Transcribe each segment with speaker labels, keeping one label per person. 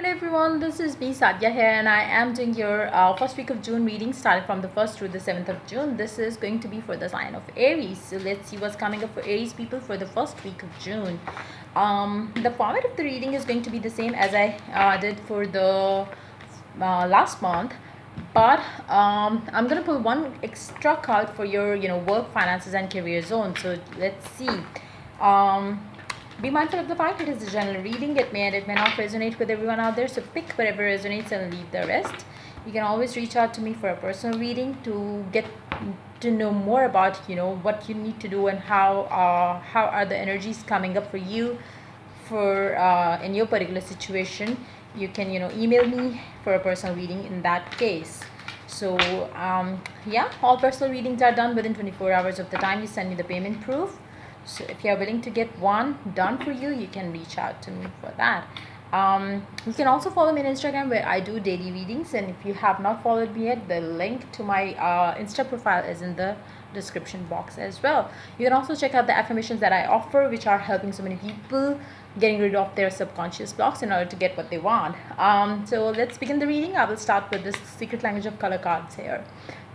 Speaker 1: Hello everyone, this is me Sadia here, and I am doing your first week of June reading starting from the 1st through the 7th of June. This is going to be for the sign of Aries. So let's see what's coming up for Aries people for the first week of June. The format of the reading is going to be the same as I did for the last month, but I'm gonna pull one extra card for your work, finances, and career zone. So let's see. Be mindful of the fact it is a general reading. It may and it may not resonate with everyone out there. So pick whatever resonates and leave the rest. You can always reach out to me for a personal reading to get to know more about what you need to do and how are the energies coming up for you for in your particular situation. You can email me for a personal reading in that case. So yeah, all personal readings are done within 24 hours of the time you send me the payment proof. So if you're willing to get one done for you, you can reach out to me for that. You can also follow me on Instagram where I do daily readings, and if you have not followed me yet, the link to my Insta profile is in the description box as well. You can also check out the affirmations that I offer, which are helping so many people getting rid of their subconscious blocks in order to get what they want. So let's begin the reading. I will start with this secret language of color cards here.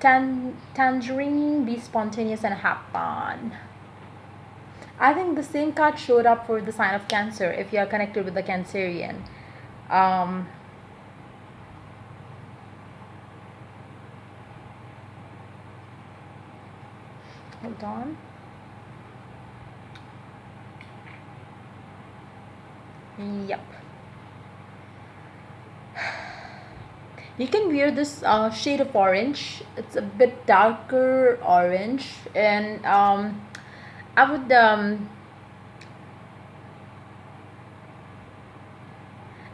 Speaker 1: Tangerine, be spontaneous and have fun. I think the same card showed up for the sign of Cancer if you are connected with the Cancerian. Um, Hold on. Yep. You can wear this shade of orange. It's a bit darker orange, and I would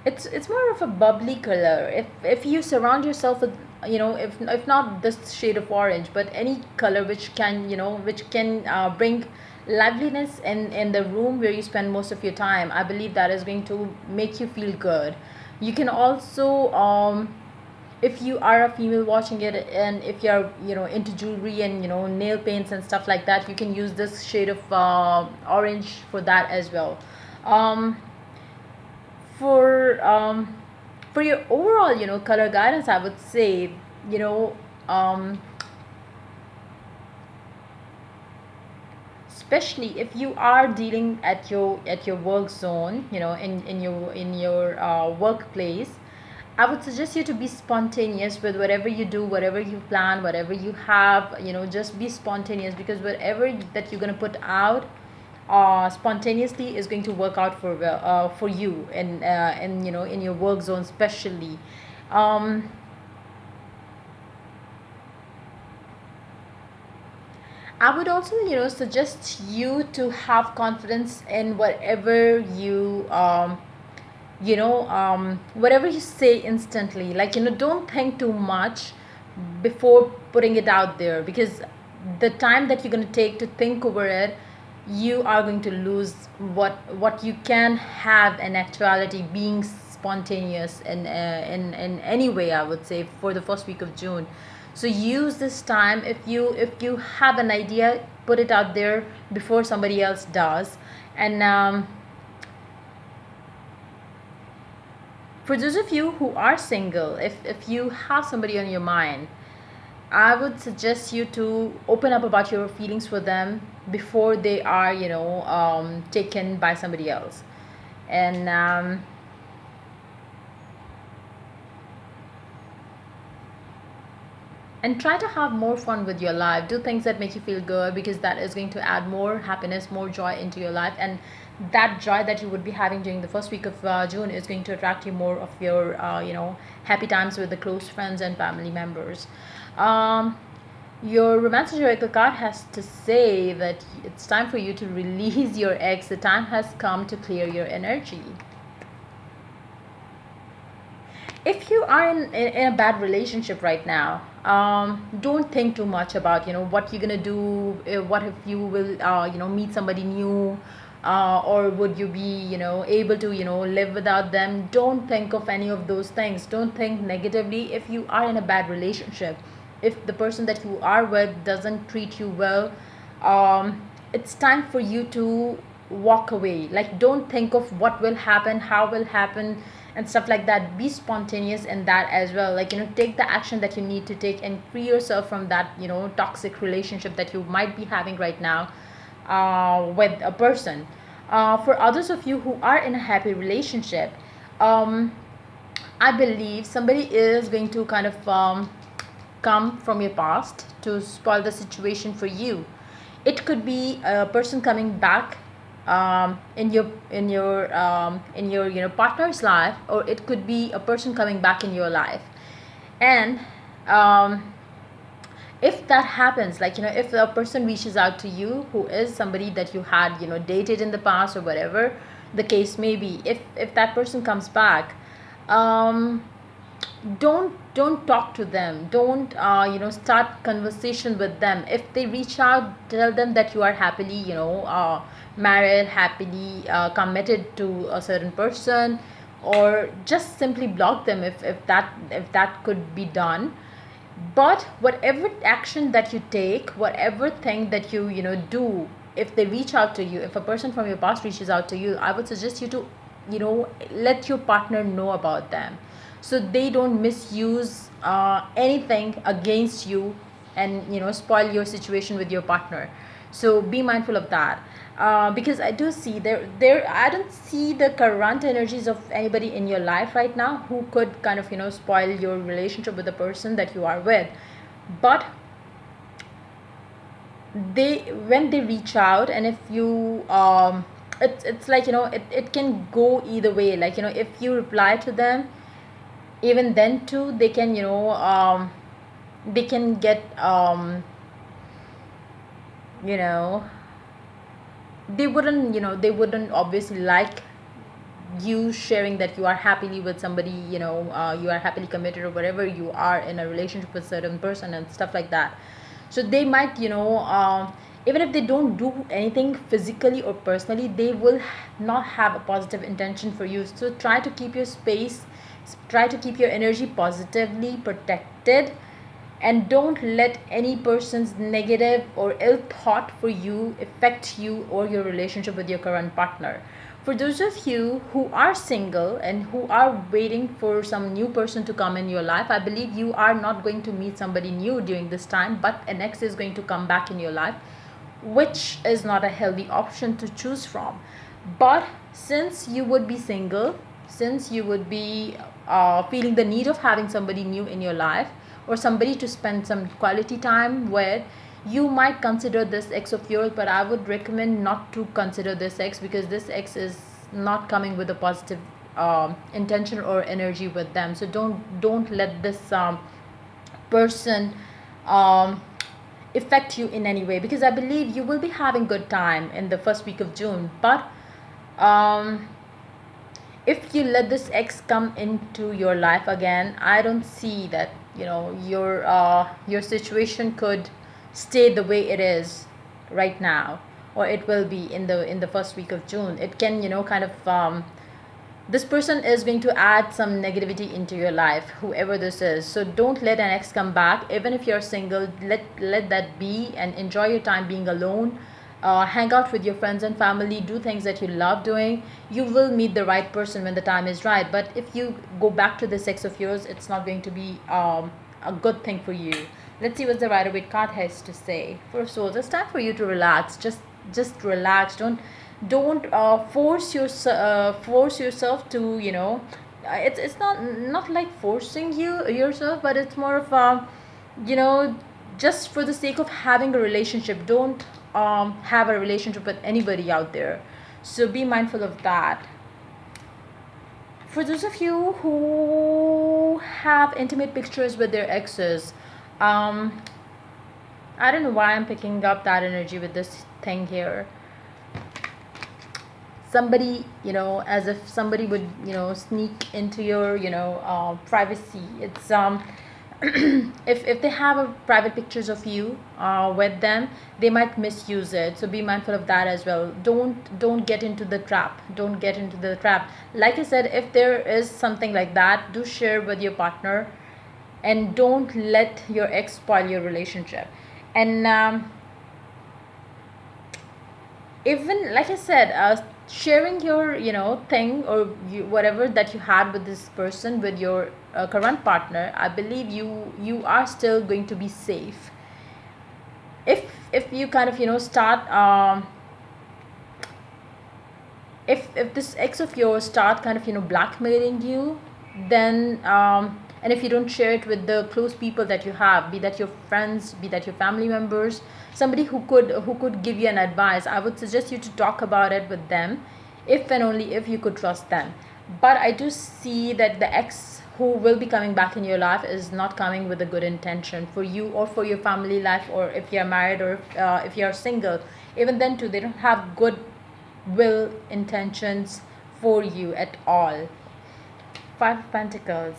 Speaker 1: it's more of a bubbly color. If you surround yourself with if not this shade of orange, but any color which can bring liveliness in the room where you spend most of your time, I believe that is going to make you feel good. You can also if you are a female watching it, and if you're into jewelry and nail paints and stuff like that, you can use this shade of orange for that as well. um, for for your overall color guidance, I would say you know um, especially if you are dealing at your work zone, in your workplace, I would suggest you to be spontaneous with whatever you do, whatever you plan, whatever you have. Just be spontaneous, because whatever that you're going to put out spontaneously is going to work out for you, and in your work zone especially. um, I would also suggest you to have confidence in whatever whatever you say instantly. Like, don't think too much before putting it out there, because the time that you're going to take to think over it, you are going to lose what you can have in actuality, being spontaneous in any way, I would say, for the first week of June. So use this time. If you have an idea, put it out there before somebody else does. And for those of you who are single, if you have somebody on your mind, I would suggest you to open up about your feelings for them before they are taken by somebody else. And try to have more fun with your life. Do things that make you feel good, because that is going to add more happiness, more joy into your life. And that joy that you would be having during the first week of June is going to attract you more of your happy times with the close friends and family members. um, your romantic oracle card has to say that it's time for you to release your ex. The time has come to clear your energy. If you are in a bad relationship right now, don't think too much about what you're gonna do. What if you will meet somebody new, or would you be able to live without them? Don't think of any of those things. Don't think negatively. If you are in a bad relationship, if the person that you are with doesn't treat you well, it's time for you to walk away. Like, don't think of what will happen, how will happen. and stuff like that. Be spontaneous in that as well, like, take the action that you need to take and free yourself from that, toxic relationship that you might be having right now with a person. For others of you who are in a happy relationship, um, I believe somebody is going to kind of come from your past to spoil the situation for you. It could be a person coming back in your partner's life, or it could be a person coming back in your life. And um, if that happens, like, if a person reaches out to you who is somebody that you had, dated in the past, or whatever the case may be, if that person comes back, um don't talk to them. Don't start conversation with them. If they reach out, tell them that you are happily, married, happily committed to a certain person, or just simply block them if that could be done. But whatever action that you take, whatever thing that you do, if they reach out to you, if a person from your past reaches out to you, I would suggest you to let your partner know about them, so they don't misuse anything against you, and spoil your situation with your partner. So be mindful of that. Because I do see there I don't see the current energies of anybody in your life right now who could kind of spoil your relationship with the person that you are with. But they when they reach out, and if you it's like, it can go either way. Like, if you reply to them, even then too, they can they can get you know they wouldn't obviously like you sharing that you are happily with somebody, you are happily committed, or whatever, you are in a relationship with certain person and stuff like that. So they might, even if they don't do anything physically or personally, they will not have a positive intention for you. So try to keep your space, try to keep your energy positively protected, and don't let any person's negative or ill thought for you affect you or your relationship with your current partner. For those of you who are single and who are waiting for some new person to come in your life, I believe you are not going to meet somebody new during this time, but an ex is going to come back in your life, which is not a healthy option to choose from. But since you would be single, since you would be feeling the need of having somebody new in your life, or somebody to spend some quality time with, you might consider this ex of yours. But I would recommend not to consider this ex, because this ex is not coming with a positive intention or energy with them. So don't let this person um, affect you in any way, because I believe you will be having good time in the first week of June. But um, if you let this ex come into your life again, I don't see that your situation could stay the way it is right now, or it will be in the first week of June. It can kind of this person is going to add some negativity into your life, whoever this is. So don't let an ex come back. Even if you're single, let that be, and enjoy your time being alone. Hang out with your friends and family, do things that you love doing. You will meet the right person when the time is right. But if you go back to this ex of yours, it's not going to be a good thing for you. Let's see what the Rider-Waite card has to say. First of all, it's time for you to relax. Just relax. Don't force yourself to it's not like forcing yourself, but it's more of you know just for the sake of having a relationship. Don't have a relationship with anybody out there. So be mindful of that. For those of you who have intimate pictures with their exes, um I don't know why I'm picking up that energy with this thing here. Somebody, as if somebody would sneak into your privacy. It's if they have a private pictures of you with them, they might misuse it. So be mindful of that as well. Don't get into the trap. Don't get into the trap. Like I said, if there is something like that, do share with your partner, and don't let your ex spoil your relationship. And even like I said, sharing your thing, or whatever that you had with this person, with your current partner, I believe you are still going to be safe. If you kind of start if this ex of yours start kind of blackmailing you, then and if you don't share it with the close people that you have, be that your friends, be that your family members, somebody who could give you an advice, I would suggest you to talk about it with them, if and only if you could trust them. But I do see that the ex who will be coming back in your life is not coming with a good intention for you or for your family life, or if you're married, or if you're single, even then too, they don't have good will intentions for you at all. Five of Pentacles.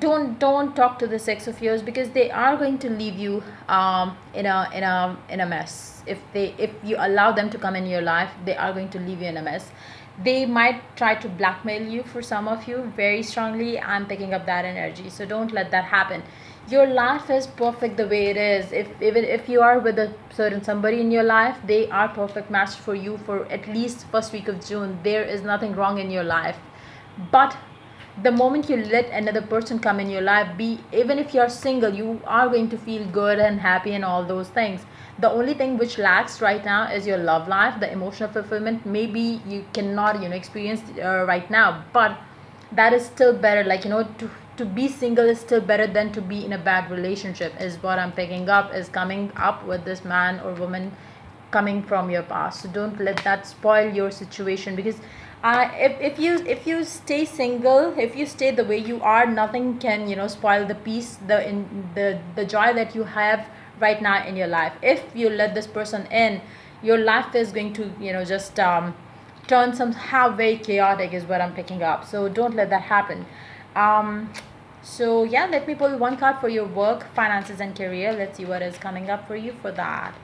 Speaker 1: Don't talk to the sex of yours, because they are going to leave you in a mess. If you allow them to come in your life, they are going to leave you in a mess. They might try to blackmail you, for some of you very strongly. I'm picking up that energy, so don't let that happen. Your life is perfect the way it is. If even if you are with a certain somebody in your life, they are perfect match for you for at least first week of June. There is nothing wrong in your life. But the moment you let another person come in your life, be even if you're single, you are going to feel good and happy and all those things. The only thing which lacks right now is your love life, the emotional fulfillment. Maybe you cannot experience right now, but that is still better. Like, to be single is still better than to be in a bad relationship, is what I'm picking up, is coming up with this man or woman coming from your past. So don't let that spoil your situation, because if you stay single, if you stay the way you are, nothing can spoil the peace, the joy that you have right now in your life. If you let this person in, your life is going to just turn somehow very chaotic, is what I'm picking up. So don't let that happen. um so yeah, let me pull one card for your work, finances, and career. Let's see what is coming up for you for that.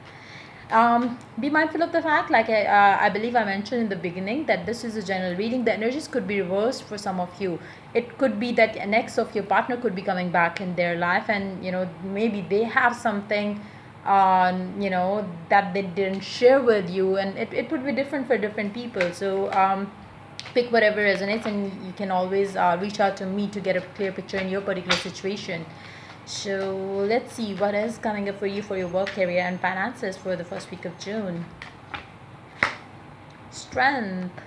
Speaker 1: Be mindful of the fact, like I believe I mentioned in the beginning, that this is a general reading. The energies could be reversed for some of you. It could be that an ex of your partner could be coming back in their life, and maybe they have something that they didn't share with you, and it would be different for different people. So pick whatever resonates, and you can always reach out to me to get a clear picture in your particular situation. So let's see what is coming up for you for your work, career, and finances for the first week of June. Strength.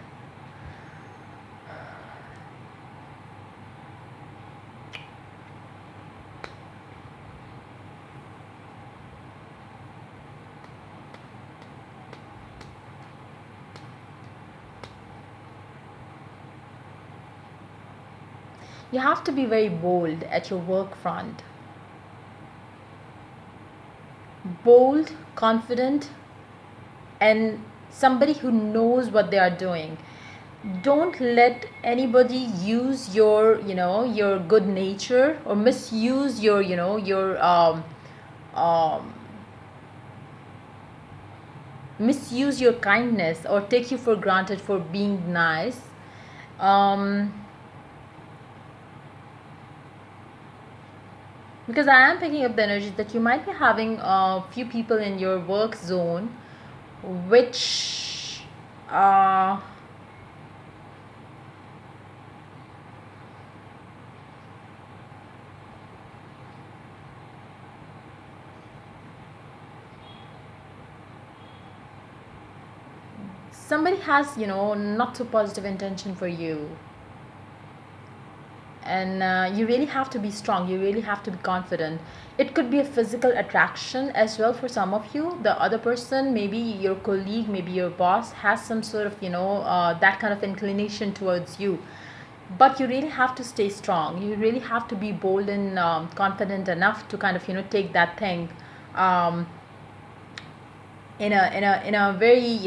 Speaker 1: You have to be very bold at your work front. Bold, confident, and somebody who knows what they are doing. Don't let anybody use your good nature, or misuse um, misuse your kindness, or take you for granted for being nice. um, because I am picking up the energy that you might be having a few people in your work zone, which somebody has not so positive intention for you. And you really have to be strong, you really have to be confident. It could be a physical attraction as well for some of you. The other person, maybe your colleague, maybe your boss, has some sort of that kind of inclination towards you. But you really have to stay strong, you really have to be bold and confident enough to kind of take that thing um, in a very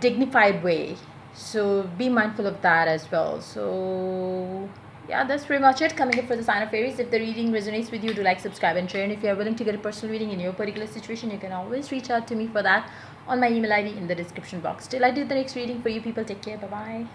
Speaker 1: dignified way. So be mindful of that as well. So yeah, that's pretty much it coming up for the sign of Aries. If the reading resonates with you, do like, subscribe, and share. And if you are willing to get a personal reading in your particular situation, you can always reach out to me for that on my email ID in the description box. Till I do the next reading for you people, take care. Bye bye.